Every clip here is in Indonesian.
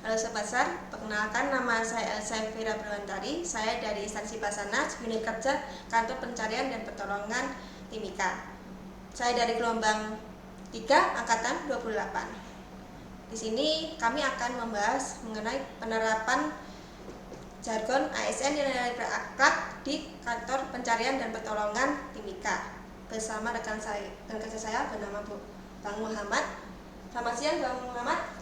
Halo Sobat SAR, perkenalkan nama saya Elsa Fira Berwantari. Saya dari instansi Basarnas, unit kerja Kantor Pencarian dan Pertolongan Timika. Saya dari gelombang 3 angkatan 28. Di sini kami akan membahas mengenai penerapan jargon ASN yang nilai berakhlak di Kantor Pencarian dan Pertolongan Timika bersama rekan kerja saya bernama Bang Muhammad. Selamat siang Bang Muhammad.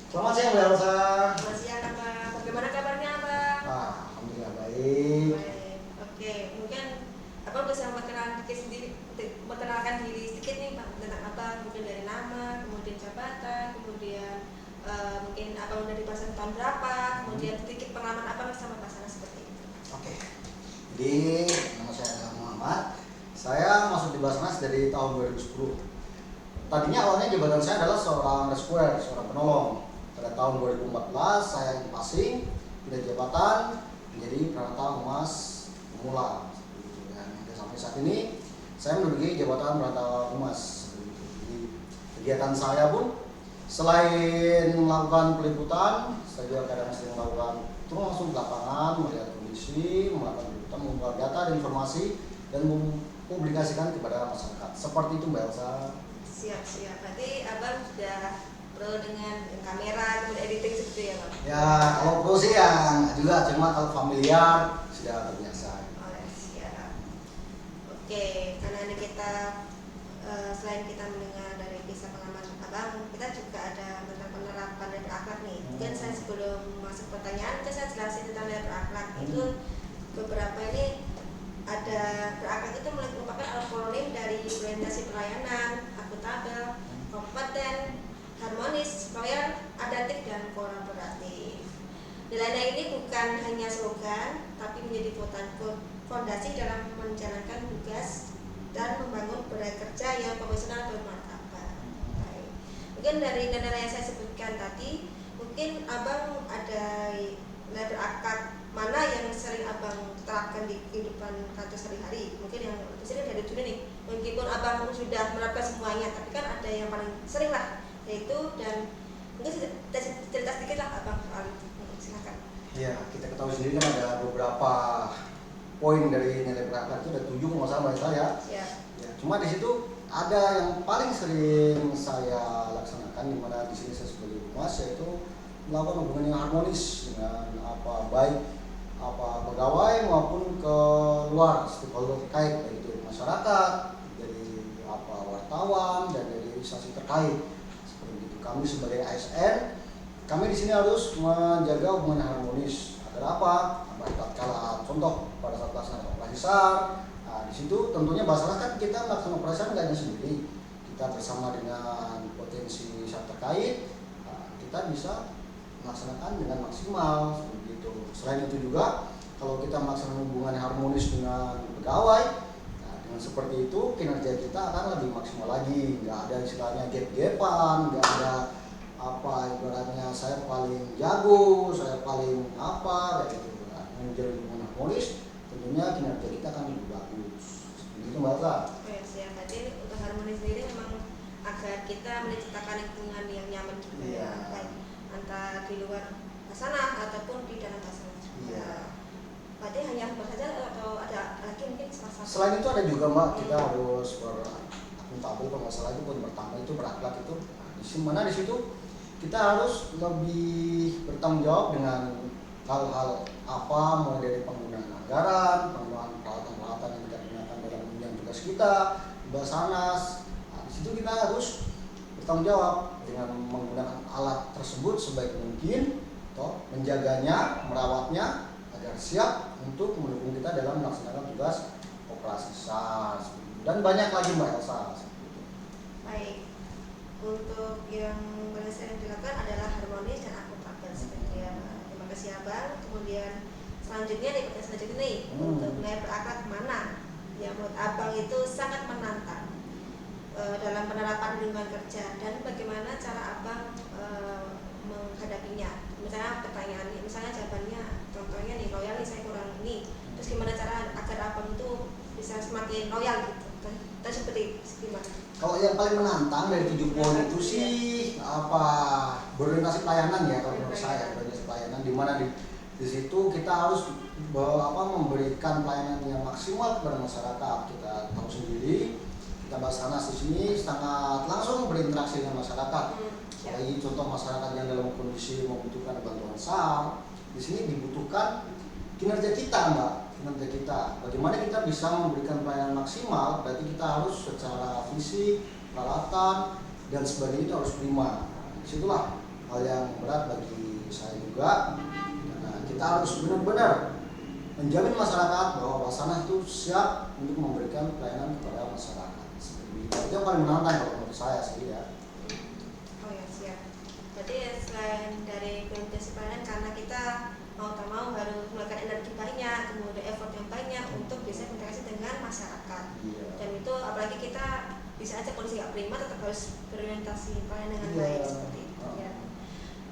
Selamat siang Mbak Elsa. Selamat siang Abang. Bagaimana kabarnya Abang? Alhamdulillah baik. Baik. Oke, mungkin Abang bisa memperkenalkan diri sedikit nih Bang tentang Abang, mungkin dari nama, kemudian jabatan, kemudian mungkin Abang udah di Basarnas tahun berapa, kemudian sedikit pengalaman Abang sama Basarnas seperti itu. Oke. Jadi nama saya adalah Muhammad. Saya masuk di Basarnas dari tahun 2010. Tadinya awalnya jabatan saya adalah seorang rescuer, seorang penolong. Pada tahun 2014 saya passing pindah jabatan menjadi Perawata Humas Pemula. Dan sampai saat ini saya menduduki jabatan Perawata Humas. Jadi kegiatan saya pun selain melakukan peliputan, saya juga kadang sering melakukan turun langsung ke lapangan, melihat kondisi, melakukan peliputan, mengumpulkan data dan informasi dan mempublikasikan kepada masyarakat. Seperti itu Mbak Elsa. Siap. Berarti Abang sudah pro dengan kamera, kemudian editing seperti ya Bang? Ya, kalau pro sih ya juga, cuma kalau familiar sudah terbiasa. Oh ya, siap. Oke, karena ini kita selain kita mendengar dari kisah pengalaman Abang, kita juga ada tentang penerapan nilai berakhlak nih. Mungkin saya sebelum masuk pertanyaan, saya jelasin tentang nilai berakhlak. Itu beberapa ini ada berakhlak itu merupakan akronim dari orientasi pelayanan, akuntabel, kompeten, harmonis, loyal, adaptif, dan kolaboratif. Nilai-nilai ini bukan hanya slogan, tapi menjadi fondasi dalam menjalankan tugas dan membangun budaya kerja yang profesional dan bermartabat. Baik. Mungkin dari nilai-nilai yang saya sebutkan tadi, mungkin Abang ada nilai berakhlak mana yang sering Abang terapkan di kehidupan kantor sehari-hari? Mungkin yang lebih sering dari dunia nih. Meskipun Abang sudah menerapkan semuanya, tapi kan ada yang paling sering lah, yaitu, dan mungkin cerita sedikit lah Abang soal itu. Silakan. Ya, kita ketahui sendiri kan ada beberapa poin dari nilai berakhlak itu, ada 7 kalau nggak salah Mbak Elsa ya. Ya. Cuma di situ ada yang paling sering saya laksanakan, di mana di sini saya sebagai humas, yaitu melakukan hubungan yang harmonis dengan baik pegawai maupun ke luar stakeholder terkait, baik itu masyarakat, dari wartawan dan dari instansi terkait. Seperti itu. Kami sebagai ASN, kami di sini harus menjaga hubungan yang harmonis. Agar apa? Tatkala contoh pada saat pelaksanaan operasi SAR, di situ tentunya Basarnas kan kita melaksanakan operasi SAR nggak hanya sendiri. Kita bersama dengan potensi SAR terkait, kita bisa melaksanakan dengan maksimal seperti itu. Selain itu juga kalau kita melaksanakan hubungan yang harmonis dengan pegawai, dengan seperti itu kinerja kita akan lebih maksimal lagi. Nggak ada istilahnya gap-gapan, nggak ada ibaratnya saya paling jago, saya paling kayak gitu. Menjalin hubungan harmonis, tentunya kinerja kita akan lebih bagus. Seperti itu Mbak Elsa. Ya, siap. Berarti untuk harmonis sendiri memang agar kita menciptakan lingkungan yang nyaman juga ya, baik antara di luar Basarnas ataupun di dalam Basarnas. Iya. Berarti hanya saja atau ada lagi mungkin salah satu? Selain itu ada juga Mbak, kita harus berakuntabel, kalau nggak salah itu poin pertama itu berakhlak itu. Di situ kita harus lebih bertanggung jawab dengan hal-hal mulai dari penggunaan anggaran, penggunaan peralatan-peralatan yang kita gunakan dalam menunjang tugas kita di Basarnas. Di situ kita harus bertanggung jawab dengan menggunakan alat tersebut sebaik mungkin, menjaganya, merawatnya agar siap untuk mendukung kita dalam melaksanakan tugas operasi SAR. Dan banyak lagi Mbak Elsa. Baik. Untuk yang paling sering dilakukan adalah harmonis dan akuntabel seperti ya. Terima kasih Abang. Kemudian selanjutnya nih, untuk nilai berakhlak mana yang menurut Abang itu sangat menantang dalam penerapan lingkungan kerja, dan bagaimana cara Abang menghadapinya? Misalnya pertanyaannya, misalnya jawabannya, contohnya nih loyal nih saya kurang ini, terus gimana cara agar Abang itu bisa semakin loyal gitu? Dan seperti gimana? Kalau yang paling menantang dari 7 poin itu sih berorientasi pelayanan ya kalau menurut saya, berorientasi pelayanan di mana di situ kita harus memberikan pelayanan yang maksimal kepada masyarakat. Kita tahu sendiri, kita Basarnas di sini sangat langsung berinteraksi dengan masyarakat. Apalagi contoh masyarakat yang dalam kondisi membutuhkan bantuan SAR, di sini dibutuhkan kinerja kita, Mbak. Kinerja kita. Bagaimana kita bisa memberikan pelayanan maksimal? Berarti kita harus secara fisik, peralatan dan sebagainya itu harus prima. Disitulah hal yang berat bagi saya juga. Nah, kita harus benar-benar menjamin masyarakat bahwa Basarnas itu siap untuk memberikan pelayanan kepada masyarakat. Itu yang paling menantang kalau menurut saya sih ya. Oh ya, siap. Berarti ya, selain dari orientasi pelayanan, karena kita mau tak mau harus melakukan energi banyak, kemudian effort yang banyak untuk bisa berinteraksi dengan masyarakat. Dan itu apalagi kita bisa aja kondisi gak prima, tetap harus berorientasi pelayanan dengan baik seperti itu ya.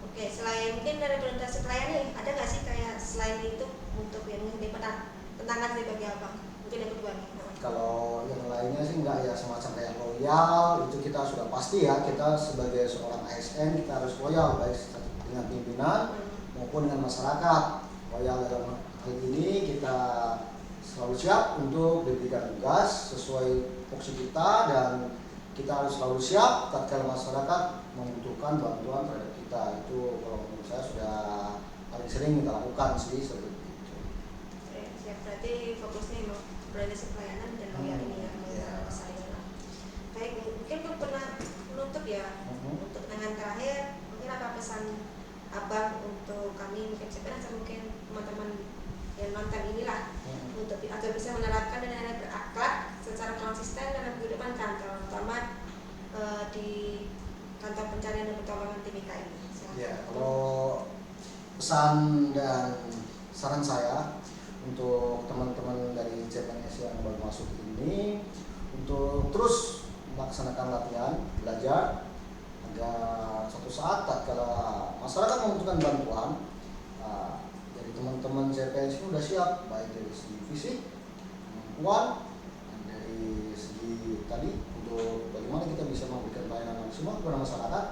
Oke, selain mungkin dari orientasi pelayanan, ada nggak sih kayak selain itu untuk yang menjadi tantangan dari bagi abang? Mungkin yang kedua nih. Kalau yang lainnya sih enggak ya, semacam kayak loyal itu kita sudah pasti ya, kita sebagai seorang ASN kita harus loyal baik dengan pimpinan maupun dengan masyarakat. Loyal dalam hal ini kita selalu siap untuk diberikan tugas sesuai fungsi kita dan kita harus selalu siap tatkala masyarakat membutuhkan bantuan terhadap kita. Itu kalau menurut saya sudah paling sering kita lakukan sih seperti itu. Siap, berarti fokusnya memang berorientasi pelayanan dan loyal ini ya, saya. Baik, mungkin pernah menutup ya, untuk dengan terakhir mungkin apa pesan abang untuk kami mungkin sebenarnya atau mungkin teman-teman yang nonton inilah untuk agar bisa menerapkan dan berakhlak secara konsisten dalam kehidupan kantor, terutama di kantor pencarian dan pertolongan Timika ini. Ya, kalau pesan dan saran saya untuk teman-teman dari CPNS yang baru masuk ini untuk terus melaksanakan latihan, belajar agar suatu saat tatkala masyarakat membutuhkan bantuan, dari teman-teman CPNS ini sudah siap baik dari segi fisik, kemampuan, dan dari segi tadi untuk bagaimana kita bisa memberikan pelayanan maksimal kepada masyarakat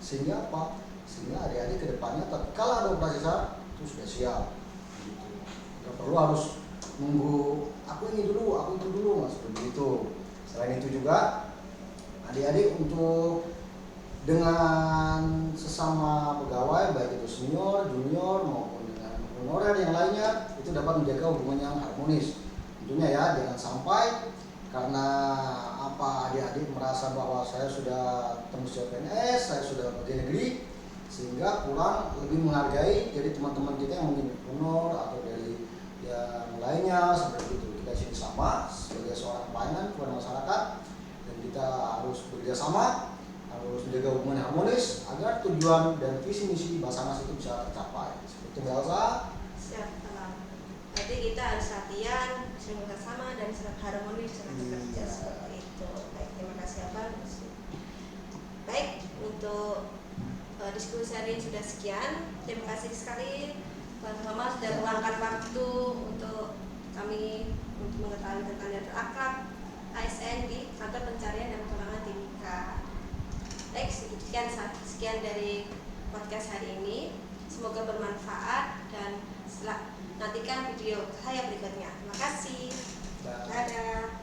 sehingga apa? Sehingga adik-adik kedepannya tatkala ada operasi SAR itu sudah siap. Gak perlu harus nunggu aku ini dulu, aku itu dulu, mas seperti itu. Selain itu juga adik-adik untuk dengan sesama pegawai baik itu senior, junior maupun dengan honorer yang lainnya itu dapat menjaga hubungan yang harmonis. Tentunya ya jangan sampai karena apa adik-adik merasa bahwa saya sudah tembus CPNS, saya sudah pegawai negeri sehingga kurang lebih menghargai jadi teman-teman kita yang mungkin honor atau dari yang lainnya seperti itu. Kita sini sama sebagai seorang pelayanan kepada masyarakat dan kita harus bekerja sama, harus menjaga hubungan yang harmonis agar tujuan dan visi misi Basarnas itu bisa tercapai. Seperti itu Elsa. Siap, berarti kita harus latihan, sering bersama dan sering harmonis dalam bekerja seperti itu. Baik, terima kasih abang. Baik, untuk diskusi hari ini sudah sekian. Terima kasih sekali Bang Muhammad sudah meluangkan waktu untuk kami untuk mengetahui tentang niat akhlak ASN di kantor pencarian dan pertolongan Timika. Baik, sekian dari podcast hari ini. Semoga bermanfaat dan nantikan video saya berikutnya. Terima kasih. Dadah.